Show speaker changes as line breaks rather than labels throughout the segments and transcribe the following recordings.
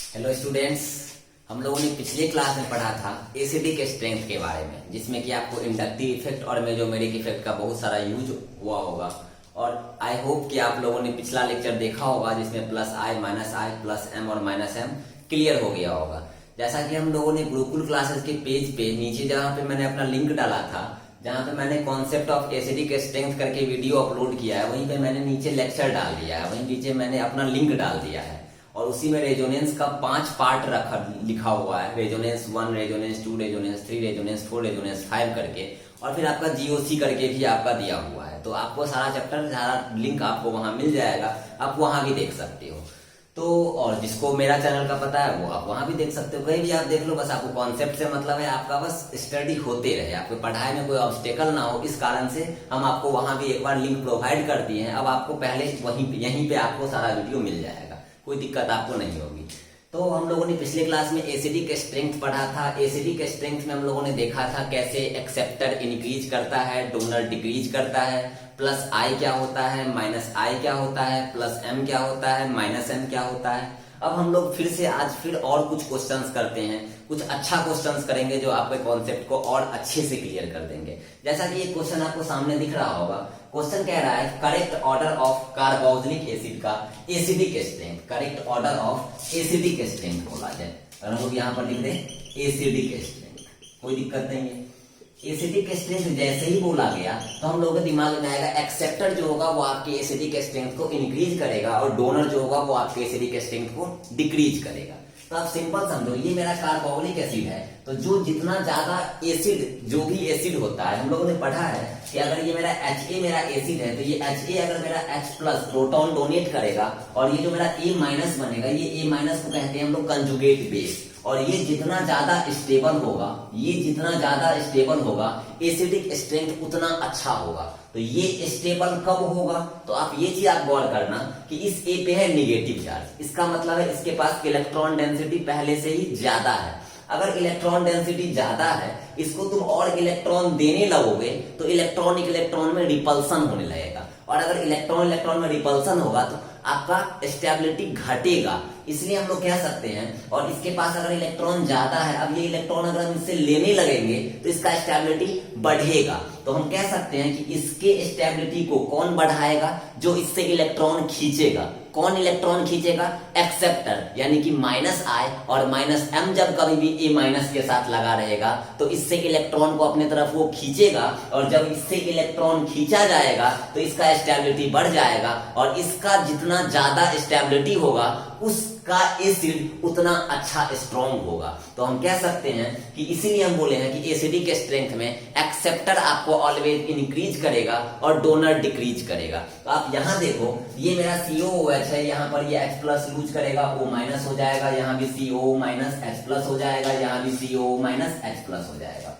Hello students, हम लोगों ने पिछले क्लास में पढ़ा था एसिडिक स्ट्रेंथ के बारे में, जिसमें कि आपको इंडक्टिव इफेक्ट और मेसोमेरिक इफेक्ट का बहुत सारा यूज हुआ होगा। और आई होप कि आप लोगों ने पिछला लेक्चर देखा होगा जिसमें प्लस आई प्लस एम और माइनस एम क्लियर हो गया होगा। जैसा कि हम लोगों ने गुरुकुल क्लासेस के पेज पे नीचे जहाँ पे मैंने अपना लिंक डाला था, जहाँ पे मैंने कॉन्सेप्ट ऑफ एसिडिक स्ट्रेंथ करके वीडियो अपलोड किया है, वहीं पे मैंने नीचे लेक्चर डाल दिया है, वहीं नीचे मैंने अपना लिंक डाल दिया है। और उसी में रेजोनेंस का 5 पार्ट लिखा हुआ है, resonance 1, resonance 2, resonance 3, resonance 4, resonance 5 करके, और फिर आपका जीओसी करके भी आपका दिया हुआ है। तो आपको सारा चैप्टर, सारा लिंक आपको वहां मिल जाएगा, आप वहां भी देख सकते हो। तो और जिसको मेरा चैनल का पता है वो आप वहां भी देख सकते हो, कहीं भी आप देख लो। बस आपको कॉन्सेप्ट से मतलब है, आपका बस स्टडी होते रहे, आपको पढ़ाई में कोई ऑब्स्टेकल ना हो। इस कारण से हम आपको वहां भी एक बार लिंक प्रोवाइड कर दिए हैं। अब आपको पहले यहीं पे आपको सारा वीडियो मिल जाएगा, कोई दिक्कत आपको नहीं होगी। तो हम लोगों ने पिछले क्लास में एसिडिक स्ट्रेंथ पढ़ा था। एसिडिक स्ट्रेंथ में हम लोगों ने देखा था कैसे एक्सेप्टर इंक्रीज करता है, डोनर डिक्रीज करता है, प्लस आई क्या होता है, माइनस आई क्या होता है, प्लस एम क्या होता है, माइनस एम क्या होता है। अब हम लोग फिर और कुछ क्वेश्चंस करते हैं, कुछ अच्छा क्वेश्चंस करेंगे जो आपके कॉन्सेप्ट को और अच्छे से क्लियर कर देंगे। जैसा कि ये क्वेश्चन आपको सामने दिख रहा होगा, क्वेश्चन कह रहा है correct order of carboxylic acid का acidic strength, correct order of acidic strength बोला जाए। और हम लोग यहाँ पर लिख दें एसिडिक स्ट्रेंथ, कोई दिक्कत नहीं है। एसिडिक स्ट्रेंथ जैसे ही बोला गया तो हम लोगों के दिमाग में आएगा एक्सेप्टर जो होगा वो आपके एसिडिक स्ट्रेंथ को इंक्रीज करेगा और डोनर जो होगा वो आपके एसिडिक स्ट्रेंथ को डिक्रीज करेगा। तो आप सिंपल समझो, ये मेरा कार्बोक्सिलिक एसिड है, तो जो जितना ज्यादा एसिड, जो भी एसिड होता है, हम लोगों ने पढ़ा है कि अगर ये मेरा Ha मेरा एसिड है, तो ये Ha अगर मेरा H प्लस प्रोटॉन डोनेट करेगा, और ये जो मेरा A माइनस बनेगा, ये A माइनस को कहते हैं हम लोग कंजुगेट बेस। और ये जितना ज्यादा स्टेबल होगा, ये जितना ज्यादा स्टेबल होगा, एसिडिक स्ट्रेंथ उतना अच्छा होगा। तो ये स्टेबल कब होगा, तो आप ये चीज आप गौर करना कि इस ए पे है निगेटिव चार्ज, इसका मतलब है इसके पास इलेक्ट्रॉन डेंसिटी पहले से ही ज्यादा है। अगर इलेक्ट्रॉन डेंसिटी ज्यादा है, इसको तुम और इलेक्ट्रॉन देने लगोगे तो इलेक्ट्रॉन में रिपल्सन होने लगेगा, और अगर इलेक्ट्रॉन में रिपल्सन होगा तो आपका स्टेबिलिटी घटेगा। इसलिए हम लोग कह सकते हैं, और इसके पास अगर इलेक्ट्रॉन ज्यादा है, अब ये इलेक्ट्रॉन अगर हम इससे लेने लगेंगे तो इसका स्टेबिलिटी बढ़ेगा। तो हम कह सकते हैं कि इसके स्टेबिलिटी को कौन बढ़ाएगा, जो इससे इलेक्ट्रॉन खींचेगा। कौन इलेक्ट्रॉन खींचेगा? एक्सेप्टर, यानी कि माइनस आई और माइनस एम जब कभी भी ए माइनस के साथ लगा रहेगा तो इससे इलेक्ट्रॉन को अपने तरफ वो खींचेगा, और जब इससे इलेक्ट्रॉन खींचा जाएगा तो इसका स्टेबिलिटी बढ़ जाएगा, और इसका जितना ज्यादा स्टेबिलिटी होगा उसका एसिड उतना अच्छा स्ट्रॉन्ग होगा। तो हम कह सकते हैं कि इसीलिए हम बोले हैं कि एसिडिक स्ट्रेंथ में एक्सेप्टर आपको ऑलवेज इंक्रीज करेगा और डोनर डिक्रीज करेगा। तो आप यहाँ देखो, ये मेरा COOH है, यहाँ पर ये H प्लस लूज करेगा, O माइनस हो जाएगा, यहाँ भी CO माइनस H प्लस हो जाएगा, यहाँ भी CO माइनस H प्लस हो जाएगा।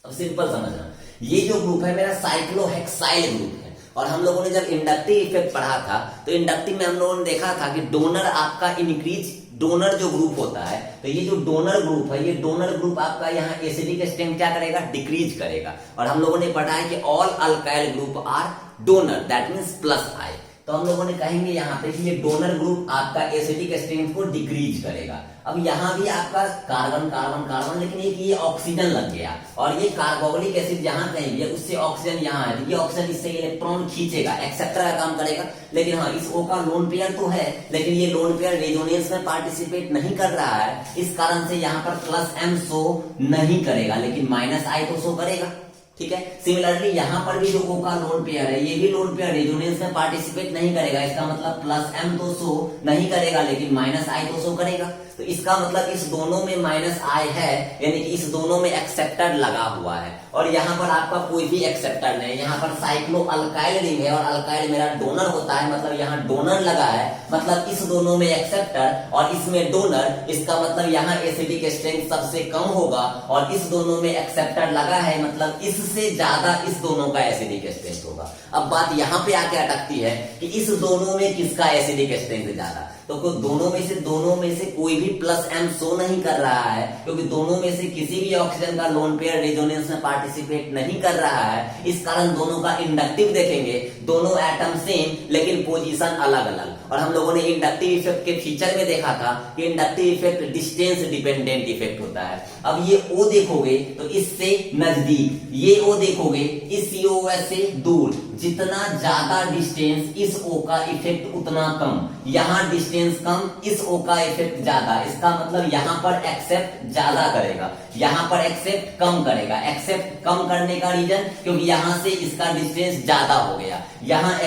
अब सिंपल समझना, ये जो ग्रुप है मेरा साइक्लोहेक्साइल ग्रुप है। और हम लोगों ने जब इंडक्टिव इफेक्ट पढ़ा था तो इंडक्टिव में हम लोगों ने देखा था कि डोनर आपका इंक्रीज, डोनर जो ग्रुप होता है, तो ये जो डोनर ग्रुप है, ये डोनर ग्रुप आपका यहाँ एसिडिक स्ट्रेंथ क्या करेगा? डिक्रीज करेगा। और हम लोगों ने पढ़ा है कि all alkyl group are donor, that means plus I. तो हम लोगों ने कहेंगे यहाँ पे कि ये डोनर ग्रुप आपका एसिडिक स्ट्रेंथ को डिक्रीज करेगा। अब यहाँ भी आपका कार्बन कार्बन कार्बन, लेकिन ये ऑक्सीजन लग गया, और ये कार्बोक्सिलिक एसिड जहां कहीं भी है उससे ऑक्सीजन यहाँ है, ये ऑक्सीजन इससे इलेक्ट्रॉन खींचेगा, एक्सेप्टर का काम करेगा। लेकिन हाँ, इस O का लोन पेयर तो है, लेकिन ये लोन पेयर रेजोनेंस में पार्टिसिपेट नहीं कर रहा है, इस कारण से यहाँ पर प्लस M शो नहीं करेगा, लेकिन माइनस I तो शो करेगा। ठीक है, सिमिलरली यहाँ पर भी जो O का लोन पेयर है, ये भी लोन पेयर रेजोनेंस में पार्टिसिपेट नहीं करेगा, इसका मतलब प्लस M तो शो नहीं करेगा, लेकिन माइनस I तो शो करेगा। तो इसका मतलब इस दोनों में माइनस आई है, यानी कि इस दोनों में एक्सेप्टर लगा हुआ है, और यहाँ पर आपका कोई भी एक्सेप्टर नहीं। यहाँ पर साइक्लो अल्काइल रिंग है, और अल्काइल मेरा डोनर होता है, मतलब यहाँ डोनर लगा है, मतलब इस दोनों में एक्सेप्टर और इसमें डोनर, इसका मतलब यहाँ एसिडिक स्ट्रेंथ सबसे कम होगा, और इस दोनों में एक्सेप्टर लगा है, मतलब इससे ज्यादा इस दोनों का एसिडिक स्ट्रेंथ होगा। अब बात यहाँ पे आके अटकती है कि इस दोनों में किसका एसिडिक स्ट्रेंथ ज्यादा, तो दोनों में से कोई भी प्लस M शो नहीं कर रहा है, क्योंकि दोनों में से किसी भी ऑक्सीजन का लोन पेयर रेजोनेंस में पार्टिसिपेट नहीं कर रहा है। इस कारण दोनों का इंडक्टिव देखेंगे, दोनों एटम सेम लेकिन पोजीशन अलग अलग। और हम लोगों ने इंडक्टिव इफेक्ट के फीचर में देखा था कि inductive effect distance dependent effect होता है। अब ये O देखोगे तो इससे नजदीक, ये O देखोगे इस COS से दूर, जितना ज्यादा डिस्टेंस इस O का इफेक्ट उतना कम, यहाँ डिस्टेंस कम इस O का इफेक्ट ज्यादा। इसका मतलब यहाँ पर एक्सेप्ट ज्यादा करेगा, यहाँ पर एक्सेप्ट कम करेगा। एक्सेप्ट कम करने का रीजन क्योंकि यहाँ से इसका डिस्टेंस ज्यादा हो गया, यहाँ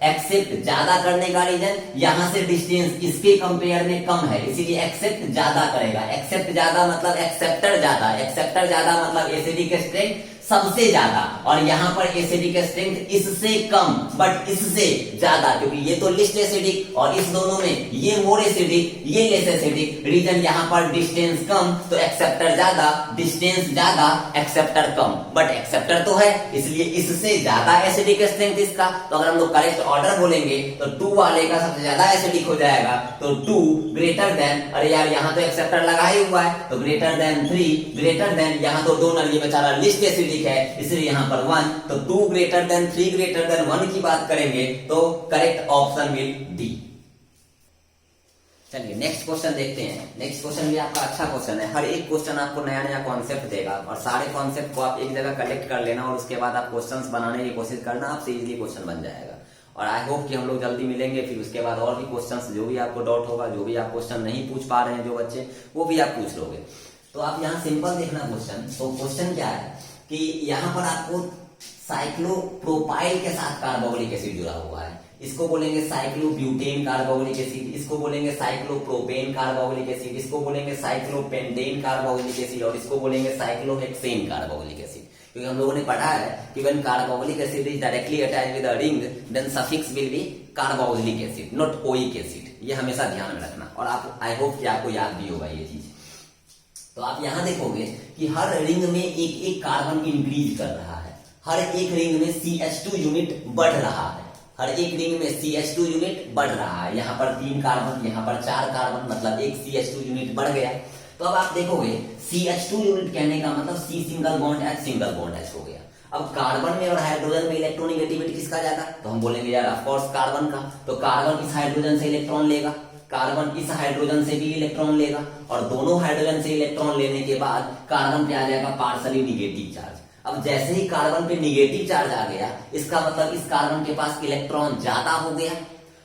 एक्सेप्ट ज्यादा करने का रीजन यहाँ से डिस्टेंस इसके कंपेयर में कम है, इसीलिए एक्सेप्ट ज्यादा करेगा। एक्सेप्ट ज्यादा मतलब एक्सेप्टर ज्यादा, एक्सेप्टर ज्यादा मतलब एसिडिक स्ट्रेंथ सबसे ज्यादा, और यहाँ पर एसिडिक स्ट्रेंथ इससे कम बट इससे ज्यादा, क्योंकि ये तो लिस्ट एसिडिक और इस दोनों में ये मोर एसिडिक ये लेस एसिडिक। रीजन यहाँ पर डिस्टेंस कम तो एक्सेप्टर ज्यादा, डिस्टेंस ज्यादा एक्सेप्टर कम, बट एक्सेप्टर तो है इसलिए इससे ज्यादा एसिडिक स्ट्रेंथ इसका। तो अगर हम लोग करेक्ट ऑर्डर बोलेंगे तो 2 वाले का सबसे ज्यादा एसिडिक हो जाएगा, तो 2 ग्रेटर देन, अरे यार यहाँ तो एक्सेप्टर लगा ही हुआ है तो ग्रेटर देन 3, ग्रेटर देन यहाँ तो डोनर ये बेचारा लिस्ट एसिडिक है इसलिए यहाँ पर 1, तो 2 ग्रेटर देन 3 ग्रेटर देन 1 की बात करेंगे तो करेक्ट ऑप्शन विल डी। चलिए नेक्स्ट क्वेश्चन देखते हैं। नेक्स्ट क्वेश्चन भी आपका अच्छा क्वेश्चन है। हर एक क्वेश्चन आपको नया नया कॉन्सेप्ट देगा और सारे कॉन्सेप्ट को आप एक जगह कलेक्ट कर लेना और उसके बाद आप क्वेश्चंस बनाने की कोशिश करना, आपसे इजीली क्वेश्चन बन जाएगा। और आई होप कि हम लोग जल्दी मिलेंगे, फिर उसके बाद और भी क्वेश्चंस जो भी आपको डाउट होगा, जो भी आप क्वेश्चन नहीं पूछ पा रहे हैं जो बच्चे, वो भी आप पूछ लोगे। तो आप यहाँ सिंपल देखना क्वेश्चन। तो क्वेश्चन क्या है कि यहाँ पर आपको साइक्लोप्रोपाइल के साथ कार्बोक्सिलिक एसिड जुड़ा हुआ है, इसको बोलेंगे साइक्लोब्यूटेन कार्बोक्सिलिक एसिड, इसको बोलेंगे साइक्लोप्रोपेन कार्बोक्सिलिक एसिड, इसको बोलेंगे साइक्लोपेंटेन कार्बोक्सिलिक एसिड और इसको बोलेंगे साइक्लोहेक्सेन कार्बोक्सिलिक एसिड। क्योंकि हम लोगों ने पढ़ा है कि when carboxylic acid is directly attached with a ring then suffix will be carboxylic acid not oic acid. ये हमेशा ध्यान में रखना और आप आई होप कि आपको याद भी होगा ये चीज। तो आप यहां देखोगे कि हर रिंग में एक एक कार्बन इंक्रीज कर रहा है, हर एक रिंग में CH2 यूनिट बढ़ रहा है, हर एक रिंग में CH2 यूनिट बढ़ रहा है। यहाँ पर 3 कार्बन, यहाँ पर 4 कार्बन, मतलब एक CH2 यूनिट बढ़ गया। तो अब आप देखोगे CH2 यूनिट कहने का मतलब C सिंगल बॉन्ड H हो गया। अब कार्बन में और हाइड्रोजन में इलेक्ट्रोनेगेटिविटी किसका ज्यादा, तो हम बोलेंगे यार ऑफ कोर्स कार्बन का। तो कार्बन इस हाइड्रोजन से इलेक्ट्रॉन लेगा, कार्बन इस हाइड्रोजन से भी इलेक्ट्रॉन लेगा और दोनों हाइड्रोजन से इलेक्ट्रॉन लेने के बाद कार्बन पे आ जाएगा पार्शली निगेटिव चार्ज। अब जैसे ही कार्बन पे निगेटिव चार्ज आ गया इसका मतलब इस कार्बन के पास इलेक्ट्रॉन ज्यादा हो गया,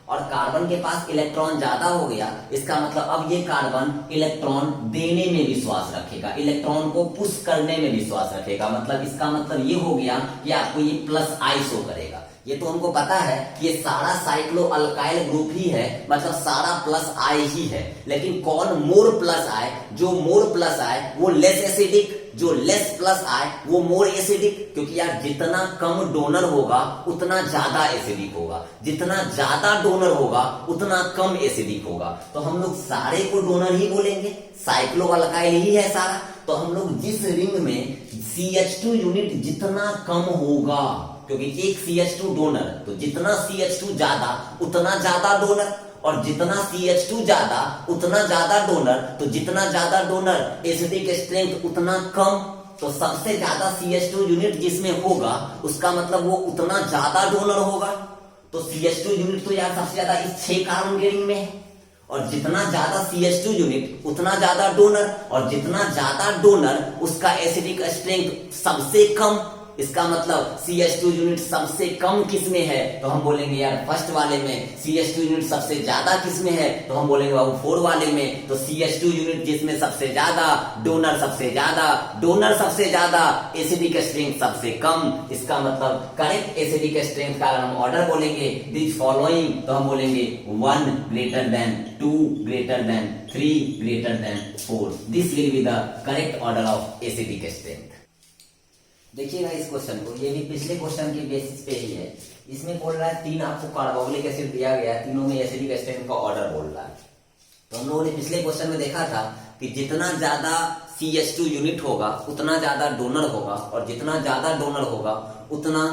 और कार्बन के पास इलेक्ट्रॉन ज्यादा हो गया इसका मतलब अब ये कार्बन इलेक्ट्रॉन देने में विश्वास रखेगा, इलेक्ट्रॉन को पुश करने में विश्वास रखेगा। मतलब इसका मतलब ये हो गया कि आपको ये प्लस आई शो करेगा। ये तो हमको पता है कि ये सारा साइक्लो अल्काइल ग्रुप ही है, मतलब सारा प्लस आई ही है। लेकिन कौन मोर प्लस आए, जो मोर प्लस आए वो लेस एसिडिक, जो लेस प्लस आए वो मोर एसिडिक। क्योंकि यार जितना कम डोनर होगा उतना ज्यादा एसिडिक होगा, जितना ज्यादा डोनर होगा उतना कम एसिडिक होगा। तो हम लोग सारे को डोनर ही बोलेंगे, साइक्लो अल्काइल ही है सारा। तो हम लोग जिस रिंग में CH2 यूनिट जितना कम होगा, क्योंकि एक CH2 डोनर, तो जितना CH2 ज्यादा उतना ज्यादा डोनर, और जितना CH2 ज्यादा उतना ज्यादा डोनर, तो जितना ज्यादा डोनर एसिडिक स्ट्रेंथ उतना कम। तो सबसे ज्यादा CH2 यूनिट जिसमें होगा उसका मतलब वो उतना ज्यादा डोनर होगा। तो CH2 यूनिट तो यार सबसे ज्यादा इस 6 कार्बन के रिंग में है, और जितना ज्यादा CH2 यूनिट उतना ज्यादा डोनर, और जितना ज्यादा डोनर उसका एसिडिक स्ट्रेंथ सबसे कम। इसका मतलब CH2 यूनिट सबसे कम किसमें है, तो हम बोलेंगे यार फर्स्ट वाले में। CH2 यूनिट सबसे ज्यादा किसमें है, तो हम बोलेंगे बाबू 4 वाले में। तो CH2 यूनिट जिसमें सबसे ज्यादा, डोनर सबसे ज्यादा, डोनर सबसे ज्यादा, एसिडिक स्ट्रेंथ सबसे कम। इसका मतलब करेक्ट एसिडिक स्ट्रेंथ का अगर हम ऑर्डर बोलेंगे दिस फॉलोइंग, तो हम बोलेंगे 1 greater than 2 greater than 3 greater then 4। This will be the correct order of acidic strength. देखिएगा इस क्वेश्चन को, ये भी पिछले क्वेश्चन के बेसिस पे ही है। इसमें बोल रहा है 3 आपको कार्बोक्सिलिक एसिड दिया गया है, तीनों में एसिडिक स्ट्रेंथ का ऑर्डर बोल रहा है। तो हम लोगों ने पिछले क्वेश्चन में देखा था कि जितना ज्यादा CH2 यूनिट होगा उतना ज्यादा डोनर होगा, और जितना ज्यादा डोनर होगा उतना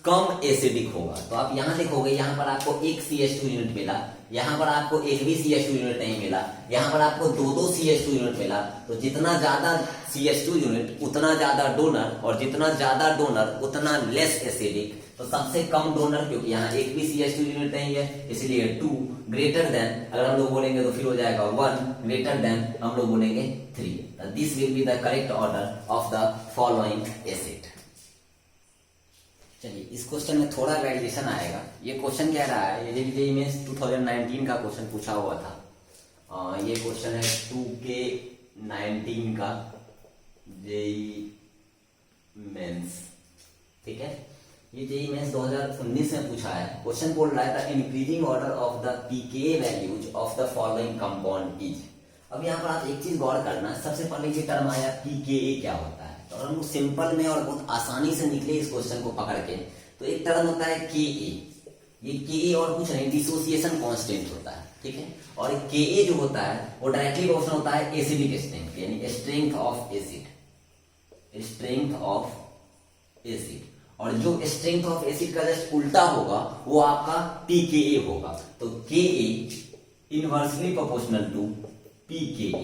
कम एसिडिक होगा। तो आप यहाँ देखोगे, यहाँ पर आपको एक CH2 यूनिट मिला, यहाँ पर आपको एक भी CH2 यूनिट नहीं मिला, यहाँ पर आपको 2 CH2 यूनिट मिला। तो जितना ज्यादा CH2 यूनिट उतना ज्यादा डोनर, और जितना ज्यादा डोनर उतना लेस एसिडिक। तो तो सबसे कम डोनर, क्योंकि यहाँ एक भी CH2 यूनिट नहीं है इसलिए 2 ग्रेटर देन, अगर हम लोग बोलेंगे तो फिर हो जाएगा 1 ग्रेटर देन हम लोग बोलेंगे 3। This will be the correct order of the following acid. चलिए इस क्वेश्चन में थोड़ा वेरिएशन आएगा। ये क्वेश्चन क्या रहा है, ये जेईई मेंस 2019 का क्वेश्चन पूछा हुआ था। ये क्वेश्चन है 2K19 का जेईई मेंस, ठीक है। ये जेईई मेंस 2019 में पूछा है। क्वेश्चन बोल रहा है the increasing order of the pKa values of the following compound is. अब यहाँ पर आप एक चीज गौर करना, सबसे पहले ये टर्म आया pKa क्या होता है, तो अगर हम सिंपल में और बहुत आसानी से निकले इस क्वेश्चन को पकड़ के, तो एक टर्म होता है Ka। ये Ka और कुछ नहीं, डिसोसिएशन कांस्टेंट होता है, ठीक है। और Ka जो होता है वो डायरेक्टली प्रोपोर्शनल होता है एसिडिक स्ट्रेंथ, यानी strength of acid, strength of acid. और जो स्ट्रेंथ ऑफ एसिड का जस्ट उल्टा होगा वो आपका pKa होगा। तो Ka inversely proportional to pKa,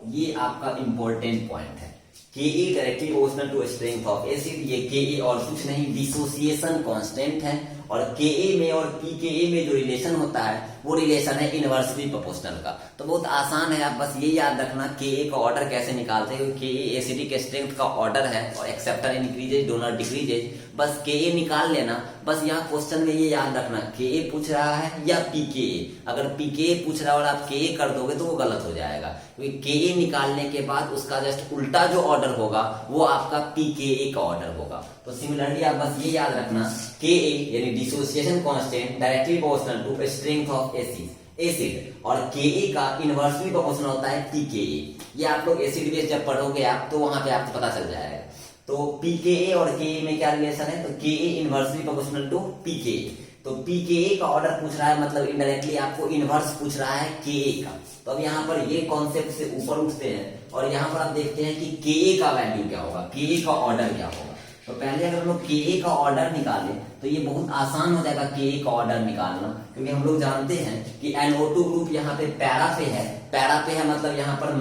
ये आपका इंपॉर्टेंट पॉइंट है। Ka directly proportional to strength of acid, ये Ka और कुछ नहीं डिसोसिएशन कांस्टेंट है। और Ka में और pKa में जो रिलेशन होता है वो रिलेशन है इनवर्सली प्रोपोर्शनल का। तो बहुत आसान है, आप बस ये याद रखना Ka का ऑर्डर कैसे निकालते हैं। Ka एसिडिक स्ट्रेंथ का ऑर्डर है और एक्सेप्टर इंक्रीजेज डोनर डिक्रीजेज, बस Ka निकाल लेना। बस यहाँ क्वेश्चन में ये याद रखना Ka पूछ रहा है या pKa। अगर pKa पूछ रहा है और आप Ka कर दोगे तो वो गलत हो जाएगा, क्योंकि Ka निकालने के बाद उसका जस्ट उल्टा जो ऑर्डर होगा वो आपका pKa का ऑर्डर होगा। तो सिमिलरली आप बस ये याद रखना Ka यानी dissociation constant directly proportional to strength of acid, और Ka का इनवर्सली प्रोपोर्शनल होता है pKa। ये आप लोग एसिड बेस जब पढ़ोगे आप तो वहां पे आपको पता चल जाएगा। तो pKa और Ka में क्या रिलेशन है, तो Ka inversely proportional to pKa। तो pKa का ऑर्डर पूछ रहा है, मतलब इनडायरेक्टली आपको इनवर्स पूछ रहा है Ka का। तो अब यहाँ पर ये कॉन्सेप्ट से ऊपर उठते हैं और यहाँ पर आप देखते हैं कि Ka का वैल्यू क्या होगा, Ka का ऑर्डर क्या होगा। तो पहले अगर हम लोग Ka का ऑर्डर निकालें तो ये बहुत आसान हो जाएगा Ka का ऑर्डर निकालना, क्योंकि हम लोग जानते हैं कि NO2 ग्रुप यहाँ पे पैरा पे है। पैरा पे है मतलब यहाँ पर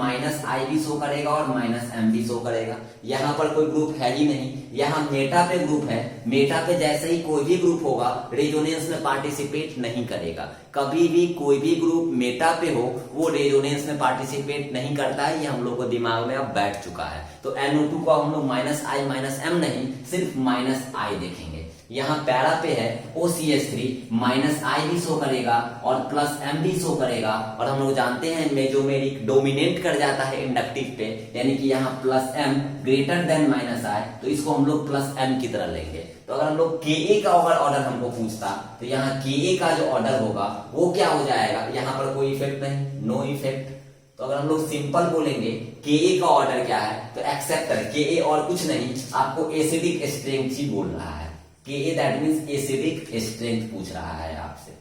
-I भी शो करेगा और -M भी शो करेगा। यहाँ पर कोई ग्रुप है ही नहीं, यहाँ मेटा पे ग्रुप है। मेटा पे जैसे ही कोई भी ग्रुप होगा रेजोनेंस में पार्टिसिपेट नहीं करेगा। कभी भी कोई भी ग्रुप मेटा पे हो वो रेजोनेंस में पार्टिसिपेट नहीं करता है, ये हम लोग को दिमाग में अब बैठ चुका है। तो NO2 को हम लोग -I -M नहीं, सिर्फ -I देखेंगे। यहाँ पैरा पे है OCH3, -I भी शो करेगा और +M भी शो करेगा। और हम लोग जानते हैं मेजोमेरिक डोमिनेट कर जाता है इंडक्टिव पे, यानी कि यहाँ +M ग्रेटर देन -I, तो इसको हम लोग +M की तरह लेंगे। तो अगर हम लोग Ka का अगर ऑर्डर हमको पूछता तो यहाँ Ka का जो ऑर्डर होगा वो क्या हो जाएगा, यहाँ पर कोई इफेक्ट नहीं, नो इफेक्ट। तो अगर हम लोग सिंपल बोलेंगे Ka का ऑर्डर क्या है, तो एक्सेप्टर Ka और कुछ नहीं, आपको एसिडिक स्ट्रेंथ ही बोल रहा है। Ka that means acidic strength पूछ रहा है आपसे,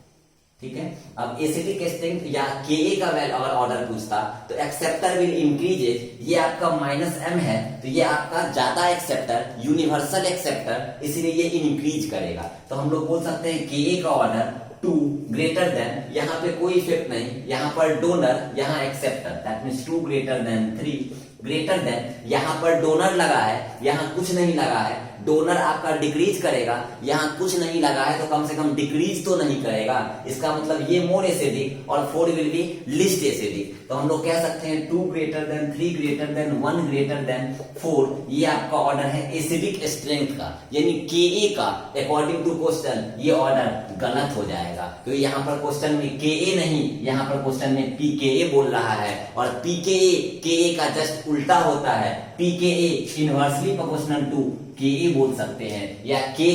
ठीक है। अब एसिडिक स्ट्रेंथ या Ka का वैल्यू अगर ऑर्डर पूछता तो एक्सेप्टर विल इंक्रीजेज, ये आपका -M है तो ये आपका ज्यादा एक्सेप्टर, यूनिवर्सल एक्सेप्टर, इसलिए ये इंक्रीज करेगा। तो हम लोग बोल सकते हैं Ka का ऑर्डर 2 ग्रेटर देन, यहाँ पे कोई इफेक्ट नहीं, यहाँ पर डोनर, यहाँ acceptor, that means 2 greater than 3 greater then, यहाँ पर डोनर लगा है, यहाँ कुछ नहीं लगा है, डोनर आपका डिक्रीज करेगा, यहाँ कुछ नहीं लगा है तो कम से कम डिक्रीज तो नहीं करेगा। इसका मतलब ये मोर एसिडिक और 4 विल बी लिस्ट एसिडिक। तो हम लोग कह सकते हैं 2 greater than 3 greater then 1 greater than 4, ये आपका ऑर्डर है एसिडिक स्ट्रेंथ का, यानी Ka का अकॉर्डिंग टू क्वेश्चन ये ऑर्डर गलत हो जाएगा, क्योंकि यहाँ पर क्वेश्चन में Ka नहीं, यहाँ पर क्वेश्चन में pKa बोल रहा है और pKa Ka का जस्ट उल्टा होता है। pKa inversely proportional to Ka बोल सकते हैं या Ka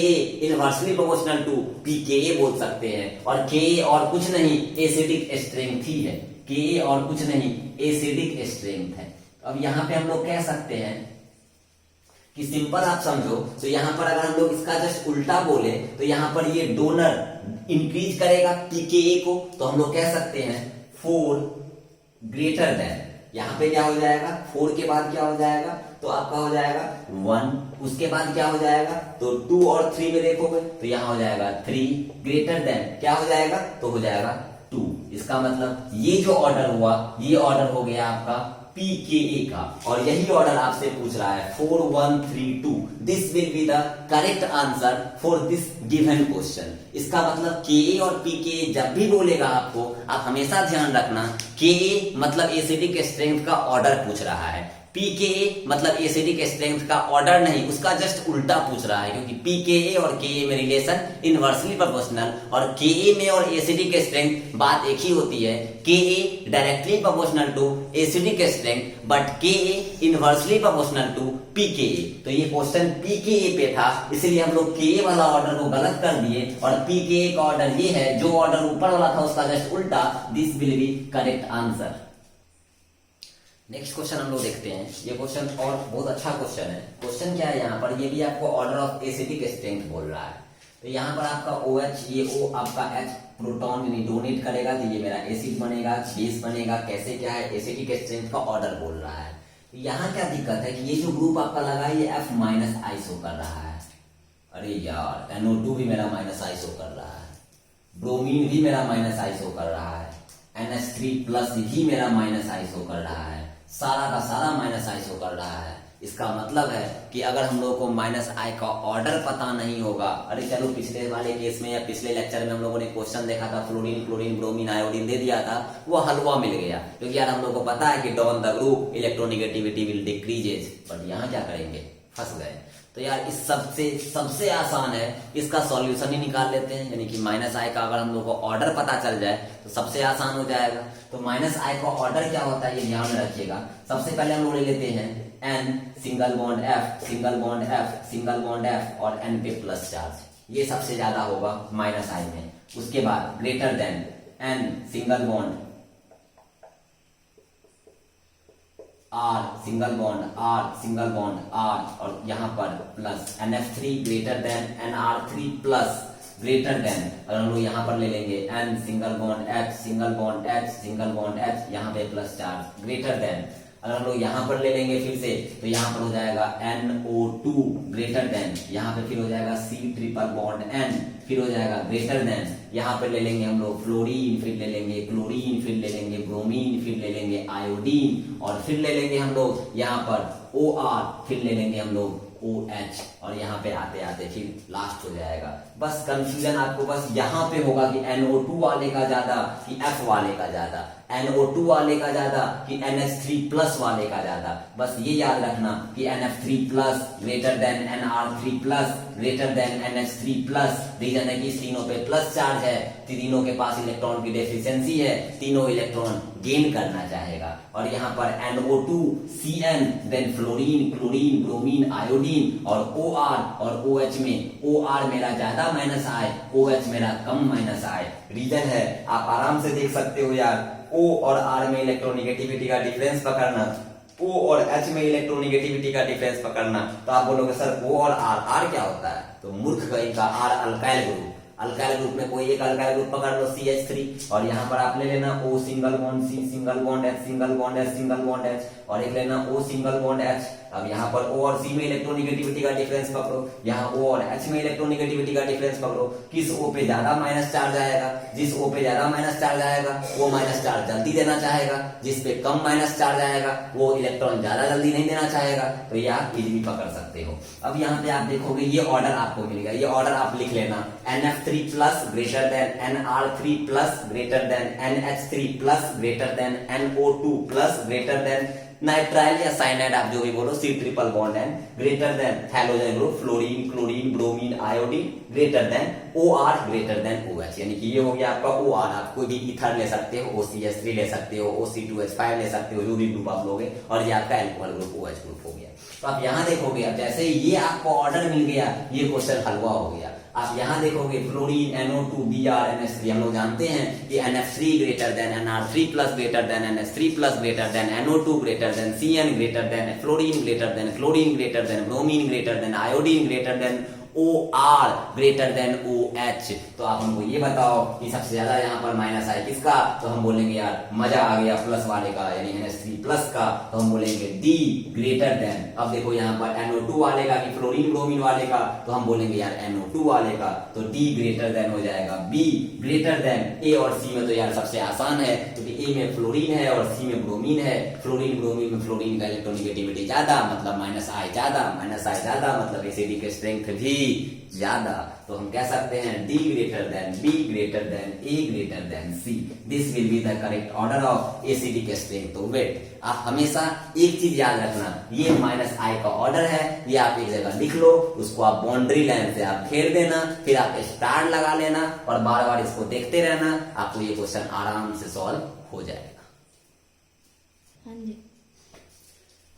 inversely proportional to pKa बोल सकते हैं। और Ka और कुछ नहीं एसिडिक स्ट्रेंथ ही है, Ka और कुछ नहीं एसिडिक स्ट्रेंथ है। अब यहाँ पे हम लोग कह सकते हैं कि सिंपल आप समझो, तो यहाँ पर अगर हम लोग इसका जस्ट उल्टा बोले तो यहाँ पर ये डोनर इंक्रीज करेगा pKa को, तो हम लोग कह सकते हैं 4 ग्रेटर देन, यहाँ पे क्या हो जाएगा 4 के बाद क्या हो जाएगा, तो आपका हो जाएगा 1, उसके बाद क्या हो जाएगा, तो 2 और 3 में देखोगे तो यहाँ हो जाएगा 3 ग्रेटर देन, क्या हो जाएगा, तो हो जाएगा 2। इसका मतलब ये जो ऑर्डर हुआ ये ऑर्डर हो गया आपका pKa का, और यही ऑर्डर आपसे पूछ रहा है 4132। This will be the correct answer for this given question. इसका मतलब Ka और pKa जब भी बोलेगा आपको, आप हमेशा ध्यान रखना Ka मतलब एसिडिक स्ट्रेंथ का ऑर्डर पूछ रहा है, pKa मतलब एसिडिक स्ट्रेंथ का ऑर्डर नहीं, उसका जस्ट उल्टा पूछ रहा है, क्योंकि pKa और Ka में रिलेशन इनवर्सली प्रोपोर्शनल, और Ka में और एसिडिक स्ट्रेंथ बात एक ही होती है। Ka directly proportional to acidic strength, but Ka inversely proportional to pKa। तो ये क्वेश्चन pKa पे था, इसलिए हम लोग Ka वाला ऑर्डर को गलत कर दिए, और pKa का ऑर्डर ये है, जो ऑर्डर ऊपर वाला था उसका जस्ट उल्टा। This will be correct answer. Next question हम लोग देखते हैं। ये क्वेश्चन और बहुत अच्छा क्वेश्चन है। क्वेश्चन क्या है यहाँ पर, ये भी आपको ऑर्डर ऑफ एसिडिक स्ट्रेंथ बोल रहा है। तो यहाँ पर आपका OH, ये O आपका H प्रोटॉन डोनेट करेगा, तो ये मेरा एसिड बनेगा, बेस बनेगा, कैसे क्या है, एसिडिक स्ट्रेंथ का ऑर्डर बोल रहा है। यहाँ क्या दिक्कत है कि ये जो ग्रुप आपका लगा है, ये F माइनस आई शो कर रहा है। अरे यार, NO2 भी मेरा माइनस आई शो कर रहा है, ब्रोमीन भी मेरा माइनस आई शो कर रहा है, NH3 प्लस भी मेरा माइनस आई शो कर रहा है, सारा का सारा माइनस आई शो कर रहा है। इसका मतलब है कि अगर हम लोगों को माइनस आई का ऑर्डर पता नहीं होगा, अरे चलो पिछले वाले केस में या पिछले लेक्चर में हम लोगों ने क्वेश्चन देखा था, फ्लोरीन, क्लोरीन, ब्रोमीन, आयोडीन दे दिया था, वो हलवा मिल गया, क्योंकि यार हम लोग को पता है कि down the group electronegativity will decreases. But यहाँ क्या करेंगे, फंस गए। तो यार इस सबसे आसान है, इसका सॉल्यूशन ही निकाल लेते हैं, यानी कि माइनस आई का अगर हम लोग को ऑर्डर पता चल जाए तो सबसे आसान हो जाएगा। तो माइनस आई का ऑर्डर क्या होता है ये ध्यान में रखिएगा। सबसे पहले हम लोग ले लेते हैं N single bond F, single bond F, single bond F, और N पे प्लस चार्ज, ये सबसे ज्यादा होगा माइनस आई में। उसके बाद greater than N single bond R single bond R, single bond R, और यहाँ पर plus NF3 greater than NR3 plus greater then, और हम लोग यहाँ पर ले लेंगे N single bond H, single bond H, single bond H, यहाँ पे प्लस चार्ज ग्रेटर देन, अगर हम लोग यहाँ पर ले लेंगे फिर से, तो यहाँ पर हो जाएगा NO2 ग्रेटर देन, यहाँ पे फिर हो जाएगा C ट्रिपल बॉन्ड N, फिर हो जाएगा ग्रेटर देन, यहाँ पे ले लेंगे हम लोग फ्लोरीन, फिर ले लेंगे क्लोरीन, फिर ले लेंगे ब्रोमीन, फिर ले लेंगे आयोडीन, और फिर ले लेंगे हम लोग यहाँ पर OR, फिर ले लेंगे हम लोग OH, और यहाँ पे आते आते फिर लास्ट हो जाएगा। बस कंफ्यूजन आपको बस यहाँ पे होगा कि NO2 वाले का ज्यादा कि F वाले का ज्यादा, NO2 वाले का ज्यादा कि NH3 प्लस वाले का ज्यादा। बस ये याद रखना कि NF3 plus greater than NR3 plus greater than NH3 plus. Reason है कि इस तीनों पे प्लस चार्ज है, तीनों के पास इलेक्ट्रॉन की डेफिशिएंसी है, तीनों इलेक्ट्रॉन गेन करना चाहेगा। और यहाँ पर NO2 CN then fluorine, chlorine, bromine, iodine, और OR और OH में OR मेरा ज्यादा माइनस आए, OH मेरा कम माइनस आए। रीजन है आप आराम से देख सकते हो यार, O और R में इलेक्ट्रोनेगेटिविटी का डिफरेंस पकड़ना, O और H में इलेक्ट्रोनेगेटिविटी का डिफरेंस पकड़ना। तो आप बोलोगे सर O और R क्या होता है? तो मूर्ख कहीं का R alkyl group, alkyl group में कोई एक अल्काइल ग्रुप पकड़ लो CH3, और यहाँ पर आप ले लेना O single bond C, single bond H, single bond H, single bond H, और एक लेना O सिंगल बॉन्ड H। अब यहाँ पर O और C में इलेक्ट्रोनेगेटिविटी का डिफरेंस पकड़ो, यहाँ O और H में इलेक्ट्रोनेगेटिविटी का डिफरेंस पकड़ो। किस O पे ज्यादा माइनस चार्ज आएगा? जिस O पे ज्यादा माइनस चार्ज आएगा वो माइनस चार्ज जल्दी देना चाहेगा, जिस पे कम माइनस चार्ज आएगा वो इलेक्ट्रॉन ज्यादा जल्दी नहीं देना चाहेगा। तो ये आप इजीली पकड़ सकते हो। अब यहाँ पे आप देखोगे ये ऑर्डर आपको मिल गया, ये ऑर्डर आप लिख लेना NF3 plus greater than NR3 plus greater than NH3 plus greater then NO2 plus greater then nitrile या साइनाइड, आप जो भी बोलो, C triple bond N greater than halogen group fluorine, chlorine, bromine, iodine greater than OR greater than OH। यानी कि ये हो गया आपका OR। आप कोई भी ईथर ले सकते हो, OCH3 ले सकते हो, OC2H5 ले सकते हो, जो भी ग्रुप आप लोगे, और ये आपका एल्कोहल ग्रुप OH ग्रुप हो गया। तो आप यहाँ देखोगे, अब जैसे ये आपको ऑर्डर मिल गया, ये क्वेश्चन हलवा हो गया। आप यहाँ देखोगे फ्लोरीन, NO2, Br, NH3, हम लोग जानते हैं कि NF3 greater than NR3 plus greater than NH3 plus greater then NO2 greater than CN greater than fluorine greater than chlorine greater than bromine greater than iodine greater than OR greater than OH। तो आप हमको ये बताओ कि सबसे ज्यादा यहाँ पर माइनस आई किसका, तो हम बोलेंगे यार मजा आ गया प्लस वाले का यानी NH3 प्लस का, तो हम बोलेंगे D ग्रेटर देन। अब देखो यहाँ पर NO2 वाले का कि फ्लोरीन ब्रोमीन वाले का, तो हम बोलेंगे यार NO2 वाले का, तो D ग्रेटर देन हो जाएगा B ग्रेटर देन। A और C में तो यार सबसे आसान है क्योंकि A में फ्लोरीन है और C में ब्रोमीन है। फ्लोरीन ब्रोमीन में फ्लोरीन का इलेक्ट्रोनेगेटिविटी ज्यादा मतलब माइनस आई ज्यादा, माइनस आई ज्यादा मतलब एसिडिक स्ट्रेंथ भी ज्यादा। तो हम कह सकते हैं D greater than B greater than A greater than C। This will be the correct order of acidic strength. तो वेट, आप हमेशा एक चीज याद रखना, ये माइनस आई का ऑर्डर है, ये आप एक जगह लिख लो, उसको आप बाउंड्री लाइन से आप घेर देना, फिर आप स्टार लगा लेना और बार बार इसको देखते रहना, आपको ये क्वेश्चन आराम से सॉल्व हो जाएगा।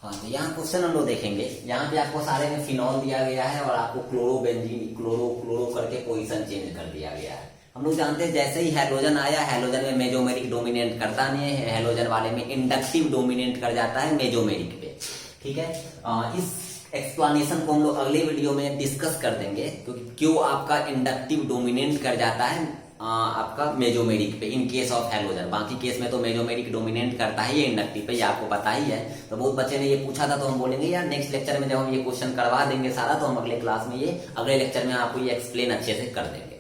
हाँ, तो यहाँ क्वेश्चन हम लोग देखेंगे। यहाँ पे आपको सारे में फिनॉल दिया गया है और आपको क्लोरोबेंजीन क्लोरो करके पोजीशन चेंज कर दिया गया है। हम लोग जानते हैं जैसे ही हैलोजन आया, हैलोजन में मेजोमेरिक डोमिनेट करता नहीं है, हैलोजन वाले में इंडक्टिव डोमिनेट कर जाता है मेजोमेरिक पे। ठीक है, इस एक्सप्लेनेशन को हम लोग अगले वीडियो में डिस्कस कर देंगे क्योंकि क्यों आपका इंडक्टिव डोमिनेट कर जाता है आपका मेजोमेरिक पे इन केस ऑफ हैलोजन। बाकी केस में तो मेजोमेरिक डोमिनेट करता है ये इंडक्टिव पे, ये आपको पता ही है। तो बहुत बच्चे ने ये पूछा था, तो हम बोलेंगे यार नेक्स्ट लेक्चर में जब हम ये क्वेश्चन करवा देंगे सारा, तो हम अगले क्लास में ये अगले लेक्चर में आपको ये एक्सप्लेन अच्छे से कर देंगे।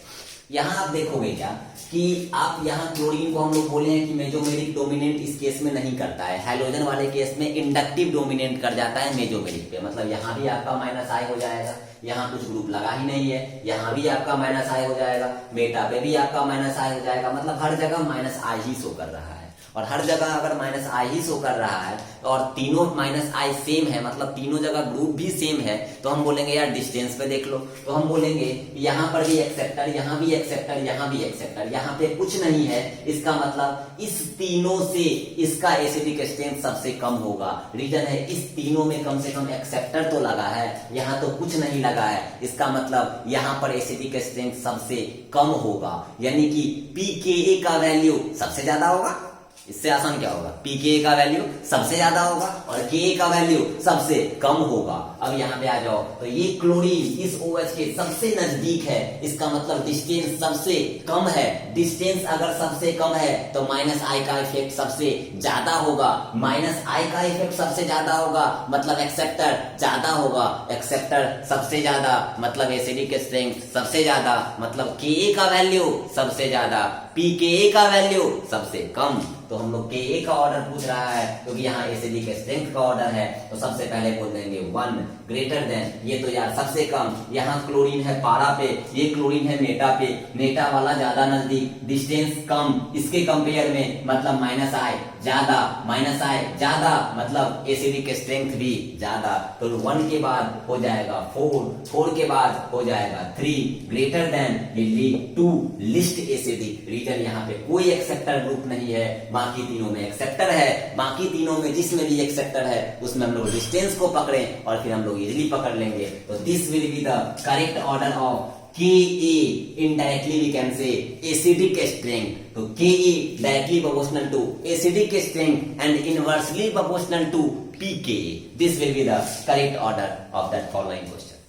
यहाँ आप देखोगे क्या कि आप यहाँ क्लोरीन को हम लोग बोले हैं कि मेजोमेरिक डोमिनेंट इस केस में नहीं करता है, हैलोजन वाले केस में इंडक्टिव डोमिनेंट कर जाता है मेजोमेरिक पे। मतलब यहाँ भी आपका माइनस आई हो जाएगा, यहाँ कुछ ग्रुप लगा ही नहीं है, यहाँ भी आपका माइनस आई हो जाएगा, मेटा पे भी आपका माइनस आई हो जाएगा। मतलब हर जगह माइनस आई ही शो कर रहा है। और हर जगह अगर माइनस आई ही शो कर रहा है और तीनों माइनस आई सेम है, मतलब तीनों जगह ग्रुप भी सेम है, तो हम बोलेंगे यार डिस्टेंस पे देख लो। तो हम बोलेंगे यहाँ पर भी एक्सेप्टर, यहाँ भी एक्सेप्टर, यहाँ भी एक्सेप्टर, यहाँ पे कुछ नहीं है, इसका मतलब इस तीनों से इसका एसिडिक स्ट्रेंथ सबसे कम होगा। रीजन है इस तीनों में कम से कम एक्सेप्टर तो लगा है, यहाँ तो कुछ नहीं लगा है, इसका मतलब यहाँ पर एसिडिक स्ट्रेंथ सबसे कम होगा, यानी कि pKa का वैल्यू सबसे ज्यादा होगा। इससे आसान क्या होगा, pKa का वैल्यू सबसे ज्यादा होगा और Ka का वैल्यू सबसे कम होगा। अब यहाँ पे आ जाओ, तो ये क्लोरीन इस OH के सबसे नजदीक है, इसका मतलब डिस्टेंस सबसे कम है। डिस्टेंस अगर सबसे कम है तो माइनस आई का इफेक्ट सबसे ज्यादा होगा, माइनस आई का इफेक्ट सबसे ज्यादा होगा मतलब एक्सेप्टर ज्यादा होगा, एक्सेप्टर सबसे ज्यादा मतलब एसिडिक स्ट्रेंथ सबसे ज्यादा मतलब Ka का वैल्यू सबसे ज्यादा, pKa का वैल्यू सबसे कम। तो हम लोग Ka का ऑर्डर पूछ रहा है क्योंकि यहाँ एसिडिक स्ट्रेंथ का ऑर्डर है, तो सबसे पहले बोल देंगे 1 ग्रेटर देन, ये तो यार सबसे कम, यहाँ क्लोरीन है पारा पे, ये क्लोरीन है मेटा पे, मेटा वाला ज्यादा नजदीक, डिस्टेंस कम, इसके कंपेयर में मतलब माइनस आई ज्यादा, माइनस आई ज्यादा मतलब एसिडिक स्ट्रेंथ भी ज्यादा। तो 1 के बाद हो जाएगा 4, 4 के बाद हो जाएगा 3 ग्रेटर देन, ये lead to least acidic. Reason यहाँ पे कोई एक्सेप्टर ग्रुप नहीं है, बाकी तीनों में एक्सेप्टर है, बाकी तीनों में जिसमें भी एक्सेप्टर है उसमें हम लोग डिस्टेंस को पकड़ें और फिर हम लोग इजीली पकड़ लेंगे। तो this will be the correct order of Ka, indirectly we can say acidic strength. तो Ka directly proportional to acidic strength and inversely proportional to pKa. This will be the correct order of that following question.